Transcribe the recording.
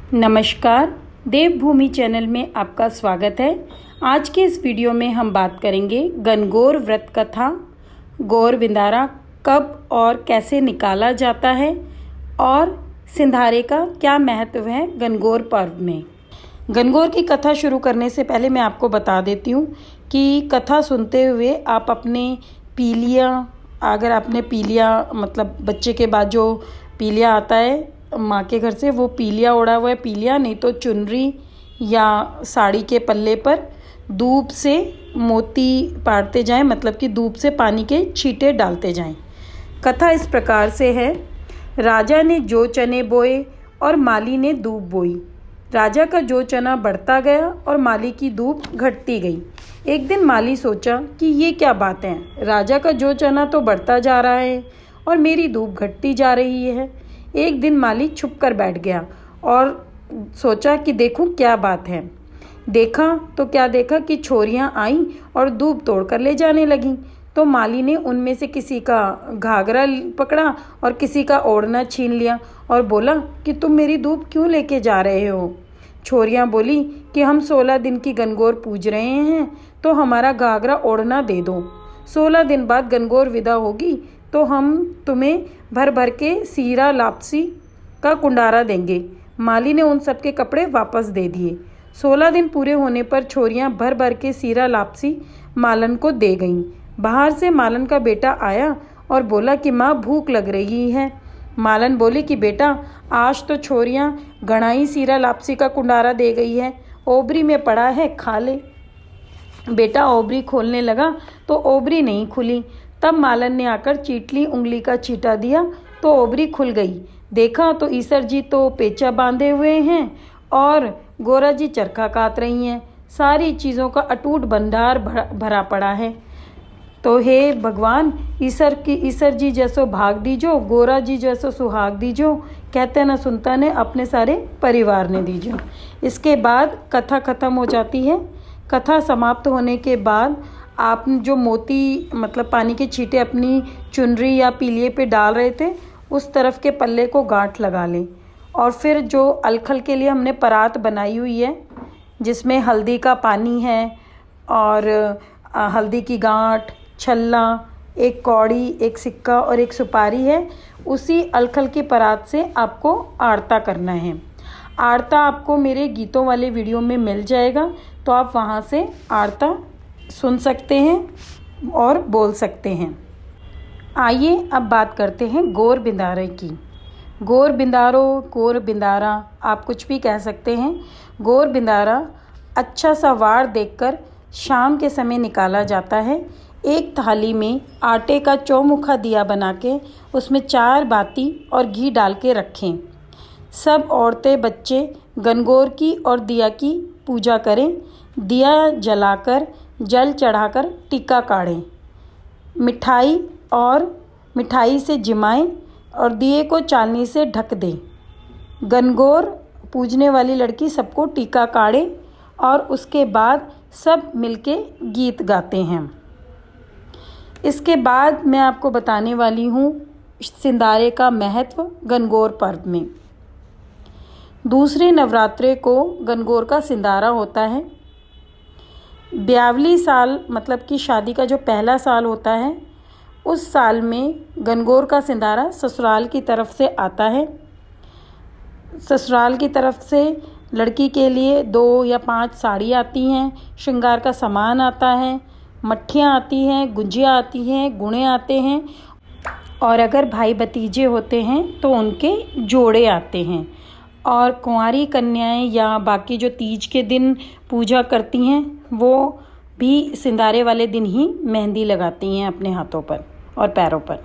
नमस्कार, देवभूमि चैनल में आपका स्वागत है। आज के इस वीडियो में हम बात करेंगे गणगौर व्रत कथा, गौर बिंदारा कब और कैसे निकाला जाता है और सिंधारे का क्या महत्व है गणगौर पर्व में। गणगौर की कथा शुरू करने से पहले मैं आपको बता देती हूँ कि कथा सुनते हुए आप अपने पीलिया, अगर आपने पीलिया मतलब बच्चे के बाद जो पीलिया आता है माँ के घर से, वो पीलिया ओढ़ा हुआ है पीलिया, नहीं तो चुनरी या साड़ी के पल्ले पर धूप से मोती पाड़ते जाएं, मतलब कि धूप से पानी के छींटे डालते जाएं। कथा इस प्रकार से है। राजा ने जो चने बोए और माली ने धूप बोई। राजा का जो चना बढ़ता गया और माली की धूप घटती गई। एक दिन माली सोचा कि ये क्या बात है, राजा का जो चना तो बढ़ता जा रहा है और मेरी धूप घटती जा रही है। एक दिन माली छुप कर बैठ गया और सोचा कि देखूं क्या बात है। देखा तो क्या देखा कि छोरियां आईं और धूप तोड़ कर ले जाने लगीं। तो माली ने उनमें से किसी का घाघरा पकड़ा और किसी का ओढ़ना छीन लिया और बोला कि तुम मेरी धूप क्यों लेके जा रहे हो। छोरियां बोली कि हम 16 दिन की गणगौर पूज रहे हैं, तो हमारा घाघरा ओढ़ना दे दो। 16 दिन बाद गणगौर विदा होगी तो हम तुम्हें भर भर के सीरा लापसी का कुंडारा देंगे। माली ने उन सबके कपड़े वापस दे दिए। 16 दिन पूरे होने पर छोरियां भर भर के सीरा लापसी मालन को दे गईं। बाहर से मालन का बेटा आया और बोला कि माँ भूख लग रही है। मालन बोली कि बेटा आज तो छोरियां घणाई सीरा लापसी का कुंडारा दे गई है, ओबरी में पड़ा है, खा ले। बेटा ओबरी खोलने लगा तो ओबरी नहीं खुली। तब मालन ने आकर चीटली उंगली का चीटा दिया तो ओबरी खुल गई। देखा तो ईसर जी तो पेचा बांधे हुए हैं और गोरा जी चरखा काट रही हैं। सारी चीज़ों का अटूट भंडार भरा पड़ा है। तो हे भगवान, ईसर जी जैसो भाग दीजो, गोरा जी जैसो सुहाग दीजो, कहते न सुनता ने अपने सारे परिवार ने दीजो। इसके बाद कथा खत्म हो जाती है। कथा समाप्त होने के बाद आप जो मोती मतलब पानी के छींटे अपनी चुनरी या पीलिए पे डाल रहे थे, उस तरफ के पल्ले को गांठ लगा लें। और फिर जो अलखल के लिए हमने परात बनाई हुई है, जिसमें हल्दी का पानी है और हल्दी की गांठ, छल्ला, एक कौड़ी, एक सिक्का और एक सुपारी है, उसी अलखल की परात से आपको आरता करना है। आरता आपको मेरे गीतों वाले वीडियो में मिल जाएगा, तो आप वहाँ से आरता सुन सकते हैं और बोल सकते हैं। आइए अब बात करते हैं गौर बिंदारे की। गौर बिंदारो, गौर बिंदारा, आप कुछ भी कह सकते हैं। गौर बिंदारा अच्छा सा वार देखकर शाम के समय निकाला जाता है। एक थाली में आटे का चौमुखा दिया बना के उसमें 4 बाती और घी डाल के रखें। सब औरतें बच्चे गणगौर की और दिया की पूजा करें। दिया जलाकर जल चढ़ाकर टीका काढ़ें। मिठाई से जिमाएं और दिए को चालनी से ढक दें। गणगौर पूजने वाली लड़की सबको टीका काढ़े और उसके बाद सब मिलके गीत गाते हैं। इसके बाद मैं आपको बताने वाली हूँ सिंधारे का महत्व गणगौर पर्व में। दूसरे नवरात्रे को गणगौर का सिंधारा होता है। ब्यावली साल मतलब कि शादी का जो पहला साल होता है, उस साल में गणगौर का सिंधारा ससुराल की तरफ से आता है। ससुराल की तरफ से लड़की के लिए 2 या 5 साड़ी आती हैं, श्रृंगार का सामान आता है, मट्ठियाँ आती हैं, गुंजियाँ आती हैं, गुणे आते हैं और अगर भाई भतीजे होते हैं तो उनके जोड़े आते हैं। और कुंवारी कन्याएं या बाकी जो तीज के दिन पूजा करती हैं, वो भी सिंधारे वाले दिन ही मेहंदी लगाती हैं अपने हाथों पर और पैरों पर।